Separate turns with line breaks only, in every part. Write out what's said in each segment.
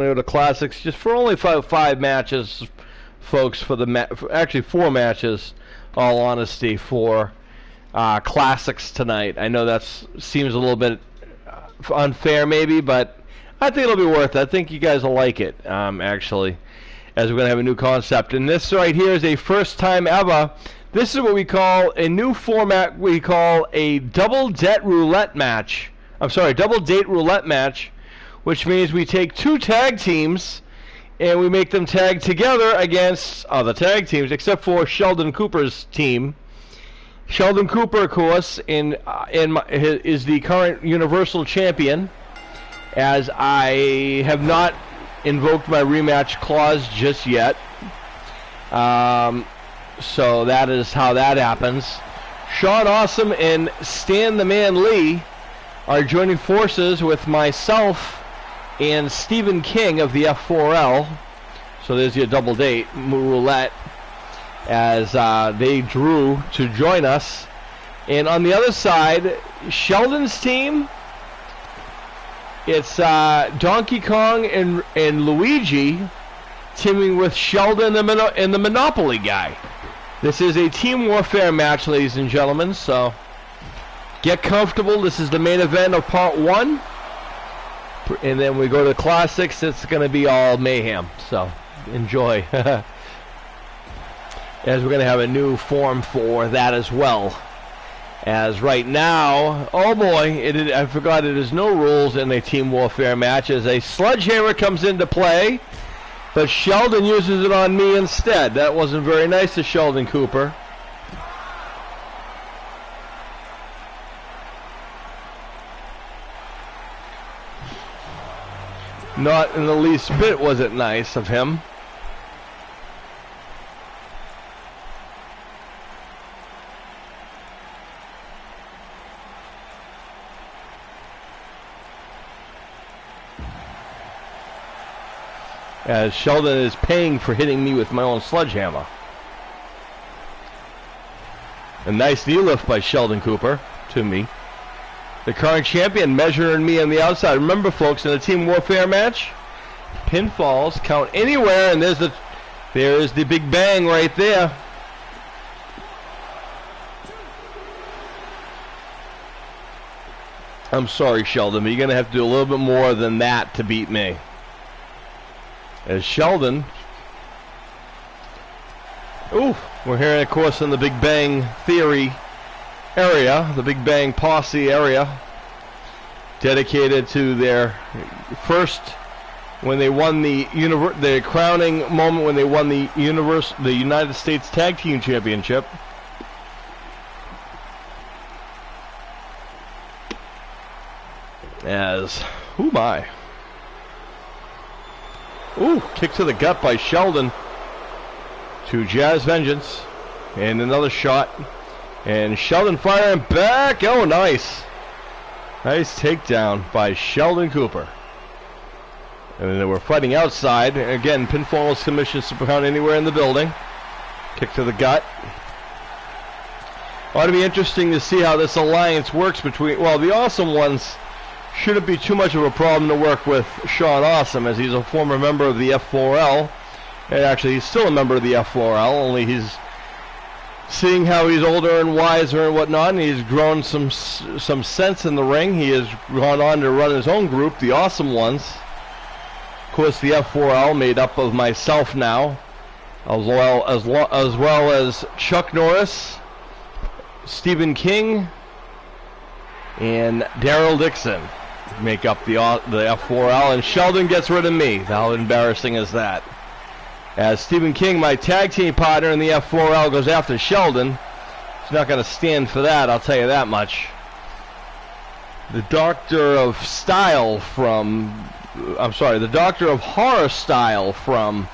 The classics just for only five matches, folks. For actually 4 matches, all honesty, for classics tonight. I know that seems a little bit unfair, maybe, but I think it'll be worth it. I think you guys will like it, actually, as we're gonna have a new concept. And this right here is a first time ever. This is what we call a new format. We call a double date roulette match. Double date roulette match, which means we take 2 tag teams and we make them tag together against other tag teams, except for Sheldon Cooper's team. Sheldon Cooper, of course, is the current Universal Champion, as I have not invoked my rematch clause just yet. So that is how that happens. Sean Awesome and Stan the Man Lee are joining forces with myself and Stephen King of the F4L. So there's your double date roulette, as they drew to join us. And on the other side, Sheldon's team, it's Donkey Kong and Luigi teaming with Sheldon and the Monopoly guy. This is a team warfare match, ladies and gentlemen, so get comfortable. This is the main event of part 1. And then we go to the classics. It's going to be all mayhem, so enjoy. As we're going to have a new form for that as well. As right now, oh boy, I forgot it is no rules in a team warfare match. As a sledgehammer comes into play, but Sheldon uses it on me instead. That wasn't very nice of Sheldon Cooper. Not in the least bit was it nice of him. As Sheldon is paying for hitting me with my own sledgehammer. A nice knee lift by Sheldon Cooper to me. The current champion measuring me on the outside. Remember, folks, in a team warfare match, pinfalls count anywhere, and there's the big bang right there. I'm sorry, Sheldon, but you're going to have to do a little bit more than that to beat me. As Sheldon, we're here, of course, in the Big Bang Theory area, the Big Bang Posse area, dedicated to their first, when they won the crowning moment when they won the United States Tag Team Championship. As, kick to the gut by Sheldon to Jazz Vengeance, and another shot. And Sheldon firing back. Oh, nice. Nice takedown by Sheldon Cooper. And they were fighting outside. Again, pinfall submission super count anywhere in the building. Kick to the gut. Ought to be interesting to see how this alliance works between... Well, the Awesome Ones shouldn't be too much of a problem to work with Sean Awesome, as he's a former member of the F4L. And actually, he's still a member of the F4L, only he's... Seeing how he's older and wiser and whatnot, and he's grown some sense in the ring. He has gone on to run his own group, the Awesome Ones. Of course, the F4L, made up of myself now, as well as Chuck Norris, Stephen King, and Daryl Dixon, make up the F4L. And Sheldon gets rid of me. How embarrassing is that? As Stephen King, my tag team partner in the F4L, goes after Sheldon. He's not going to stand for that, I'll tell you that much. The Doctor of Style the Doctor of Horror Style from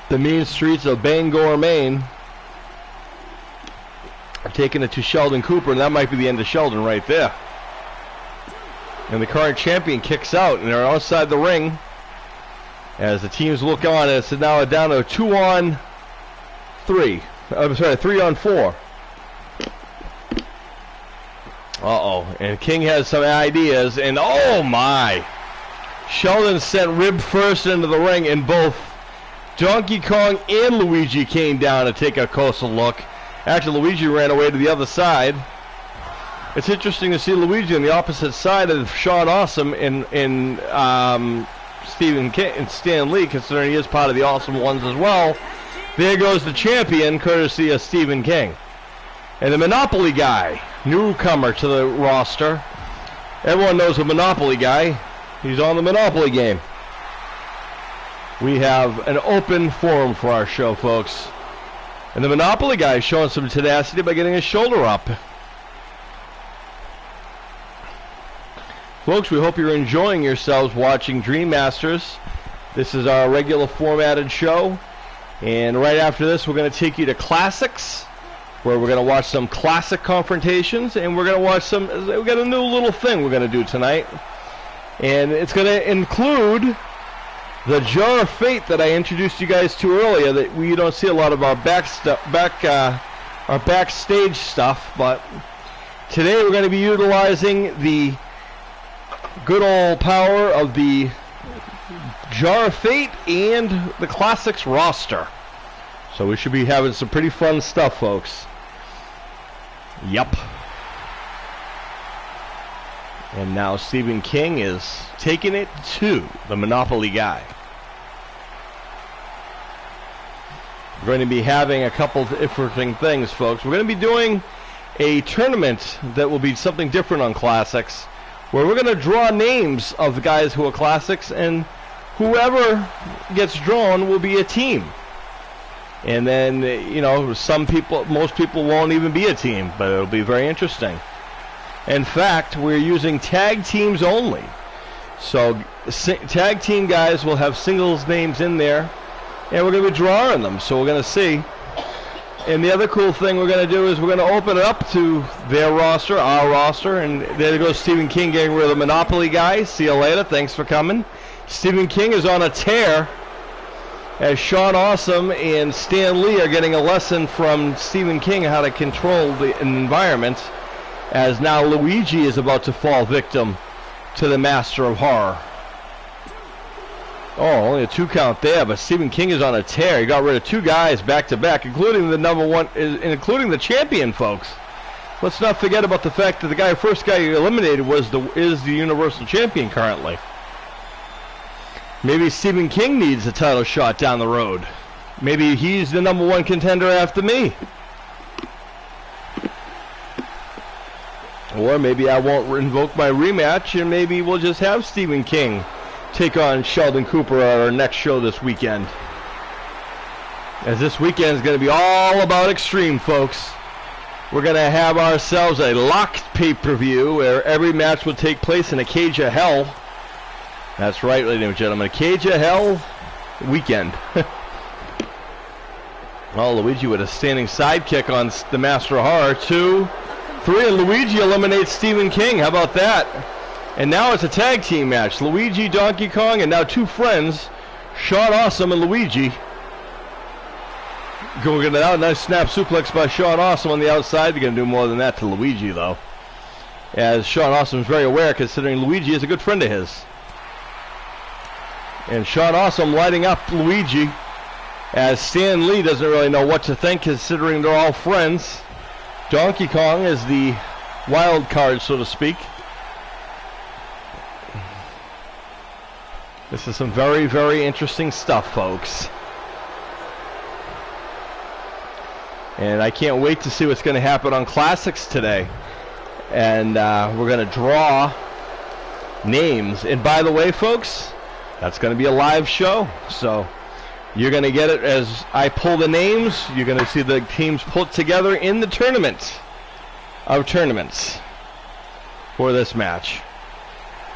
the mean streets of Bangor, Maine, are taking it to Sheldon Cooper, and that might be the end of Sheldon right there. And the current champion kicks out, and they're outside the ring. As the teams look on, it's now down to 2-on-3. 3-on-4. Uh-oh. And King has some ideas, and oh my! Sheldon sent rib first into the ring, and both Donkey Kong and Luigi came down to take a closer look. Actually, Luigi ran away to the other side. It's interesting to see Luigi on the opposite side of Sean Awesome in Stephen King and Stan Lee, considering he is part of the Awesome Ones as well. There goes the champion, courtesy of Stephen King. And the Monopoly guy, newcomer to the roster. Everyone knows the Monopoly guy. He's on the Monopoly game. We have an open forum for our show, folks. And the Monopoly guy is showing some tenacity by getting his shoulder up. Folks, we hope you're enjoying yourselves watching Dream Masters. This is our regular formatted show. And right after this, we're going to take you to Classics, where we're going to watch some classic confrontations. And we're going to watch some, we got a new little thing we're going to do tonight. And it's going to include the Jar of Fate that I introduced you guys to earlier, that we don't see a lot of our our backstage stuff. But today we're going to be utilizing the good old power of the Jar of Fate and the Classics roster. So we should be having some pretty fun stuff, folks. Yep. And now Stephen King is taking it to the Monopoly guy. We're going to be having a couple of interesting things, folks. We're going to be doing a tournament that will be something different on Classics, where we're going to draw names of the guys who are Classics, and whoever gets drawn will be a team. And then, you know, most people won't even be a team, but it'll be very interesting. In fact, we're using tag teams only. So tag team guys will have singles names in there, and we're going to be drawing them. So we're going to see. And the other cool thing we're going to do is we're going to open it up to their roster, our roster, and there goes Stephen King getting rid of the Monopoly guy. See you later. Thanks for coming. Stephen King is on a tear, as Sean Awesome and Stan Lee are getting a lesson from Stephen King how to control the environment, as now Luigi is about to fall victim to the Master of Horror. Oh, only a 2 count there, but Stephen King is on a tear. He got rid of 2 guys back-to-back, including the #1, including the champion, folks. Let's not forget about the fact that the first guy he eliminated is the Universal Champion currently. Maybe Stephen King needs a title shot down the road. Maybe he's the #1 contender after me. Or maybe I won't invoke my rematch, and maybe we'll just have Stephen King take on Sheldon Cooper at our next show this weekend. As this weekend is going to be all about Extreme, folks. We're going to have ourselves a locked pay-per-view where every match will take place in a cage of hell. That's right, ladies and gentlemen, a cage of hell weekend. Oh, Luigi with a standing sidekick on the Master of Horror. 2, 3, and Luigi eliminates Stephen King. How about that? And now it's a tag team match. Luigi, Donkey Kong, and now 2 friends, Sean Awesome and Luigi. Going out, nice snap suplex by Sean Awesome on the outside. They're going to do more than that to Luigi, though, as Sean Awesome is very aware, considering Luigi is a good friend of his. And Sean Awesome lighting up Luigi, as Stan Lee doesn't really know what to think, considering they're all friends. Donkey Kong is the wild card, so to speak. This is some very, very interesting stuff, folks. And I can't wait to see what's going to happen on Classics today. And we're going to draw names. And by the way, folks, that's going to be a live show. So you're going to get it as I pull the names. You're going to see the teams put together in the tournament of tournaments for this match.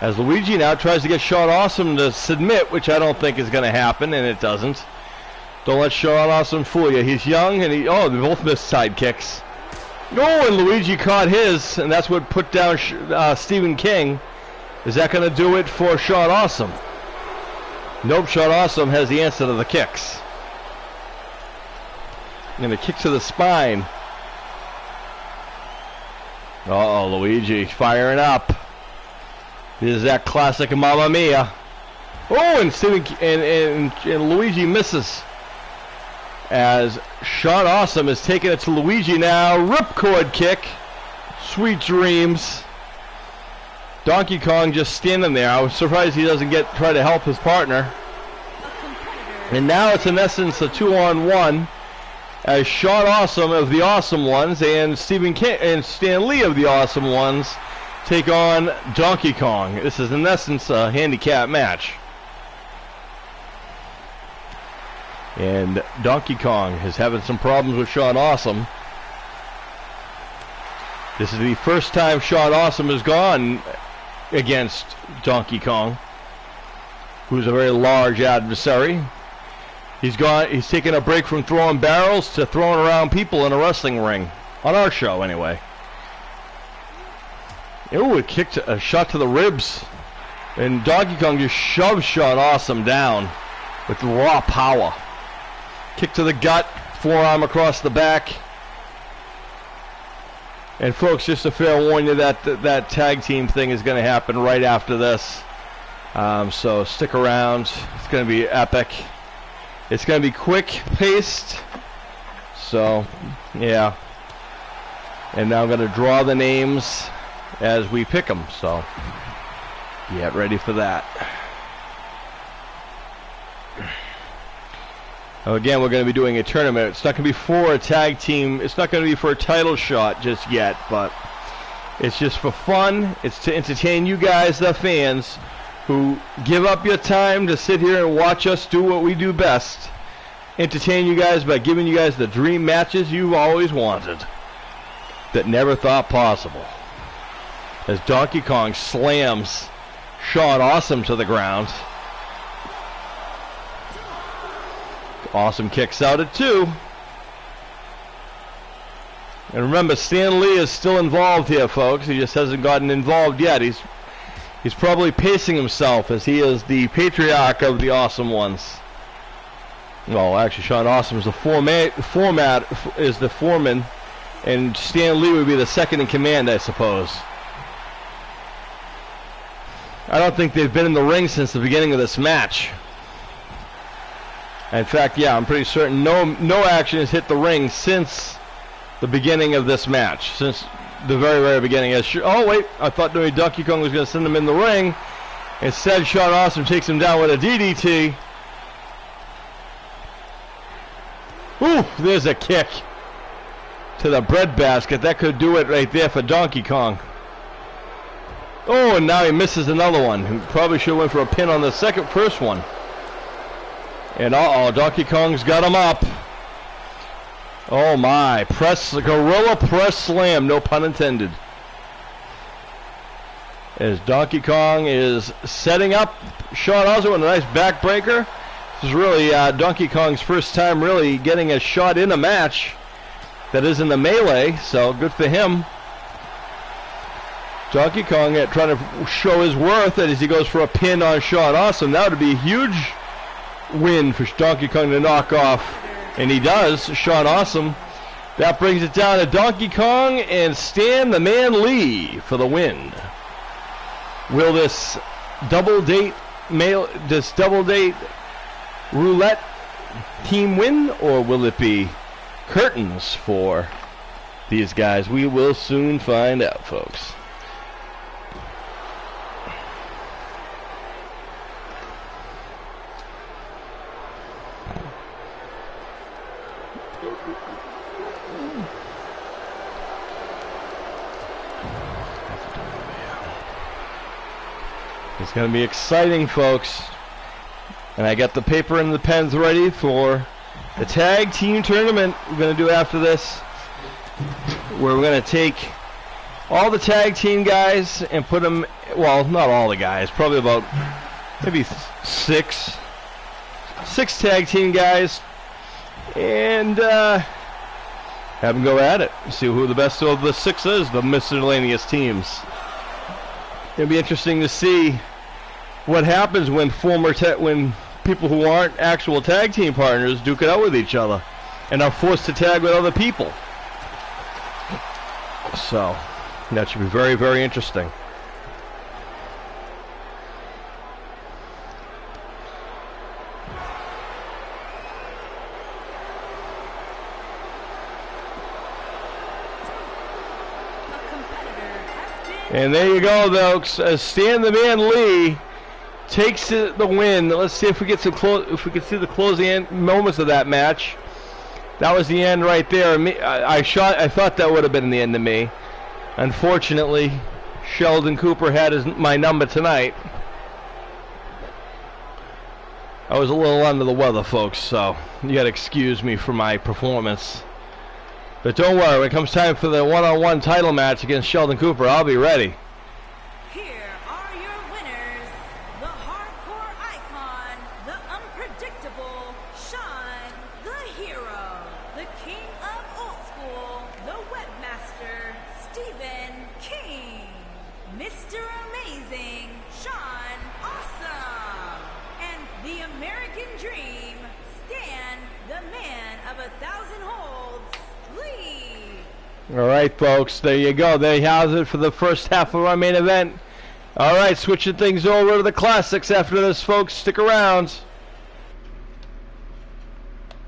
As Luigi now tries to get Sean Awesome to submit, which I don't think is going to happen, and it doesn't. Don't let Sean Awesome fool you. He's young, and they both missed sidekicks. Oh, and Luigi caught his, and that's what put down Stephen King. Is that going to do it for Sean Awesome? Nope, Sean Awesome has the answer to the kicks. And the kick to the spine. Uh-oh, Luigi firing up. This is that classic Mamma Mia. Oh, and Luigi misses. As Sean Awesome is taking it to Luigi now. Ripcord kick. Sweet dreams. Donkey Kong just standing there. I was surprised he doesn't try to help his partner. And now it's in essence a 2-on-1 as Sean Awesome of the Awesome Ones and Stan Lee of the Awesome Ones take on Donkey Kong. This is in essence a handicap match. And Donkey Kong is having some problems with Sean Awesome. This is the first time Sean Awesome has gone against Donkey Kong, who's a very large adversary. He's taken a break from throwing barrels to throwing around people in a wrestling ring. On our show, anyway. Ooh, it kicked a shot to the ribs. And Donkey Kong just shoved Sean Awesome down with raw power. Kick to the gut, forearm across the back. And folks, just a fair warning you that tag team thing is going to happen right after this. So stick around. It's going to be epic. It's going to be quick-paced. So, yeah. And now I'm going to draw the names as we pick them. So, get ready for that. Again, we're going to be doing a tournament. It's not going to be for a tag team. It's not going to be for a title shot just yet, but it's just for fun. It's to entertain you guys, the fans, who give up your time to sit here and watch us do what we do best. Entertain you guys by giving you guys the dream matches you've always wanted that never thought possible. As Donkey Kong slams Sean Awesome to the ground. Awesome kicks out at 2. And remember, Stan Lee is still involved here, folks. He just hasn't gotten involved yet. He's probably pacing himself as he is the patriarch of the Awesome Ones. Well, actually, Sean Awesome is the foreman, and Stan Lee would be the second in command, I suppose. I don't think they've been in the ring since the beginning of this match. In fact, yeah, I'm pretty certain no action has hit the ring since the beginning of this match, since the very, very beginning. Oh, wait, I thought Donkey Kong was going to send him in the ring. Instead, Sean Awesome takes him down with a DDT. Ooh, there's a kick to the breadbasket. That could do it right there for Donkey Kong. Oh, and now he misses another one. He probably should have went for a pin on the first one. And Donkey Kong's got him up. Oh my, gorilla press slam, no pun intended. As Donkey Kong is setting up Sean Awesome with a nice backbreaker. This is really Donkey Kong's first time really getting a shot in a match that is in the melee, so good for him. Donkey Kong trying to show his worth as he goes for a pin on Sean Awesome. That would be a huge win for Donkey Kong to knock off, and he does. Sean Awesome. That brings it down to Donkey Kong and Stan the Man Lee for the win. Will this double date roulette team win, or will it be curtains for these guys? We will soon find out, folks. It's going to be exciting, folks. And I got the paper and the pens ready for the tag team tournament we're going to do after this, where we're going to take all the tag team guys and put them, well, not all the guys, probably about maybe six tag team guys, and have them go at it. See who the best of the 6 is, the miscellaneous teams. It'll be interesting to see what happens when when people who aren't actual tag team partners duke it out with each other and are forced to tag with other people. So that should be very, very interesting. And there you go, folks. Stan the Man Lee takes the win. Let's see if we get some if we can see the closing moments of that match. That was the end right there. I thought that would have been the end of me. Unfortunately, Sheldon Cooper had my number tonight. I was a little under the weather, folks, so you gotta excuse me for my performance. But don't worry, when it comes time for the one-on-one title match against Sheldon Cooper, I'll be ready.
Here are your winners, the hardcore icon, the unpredictable Sean the Hero, the king of old school, the webmaster, Stephen King, Mr. Amazing, Sean Awesome, and the American Dream, Stan, the man of 1,000 holds, Lee.
All right, folks, there you go. There you have it for the first half of our main event. All right, switching things over to the classics after this, folks. Stick around.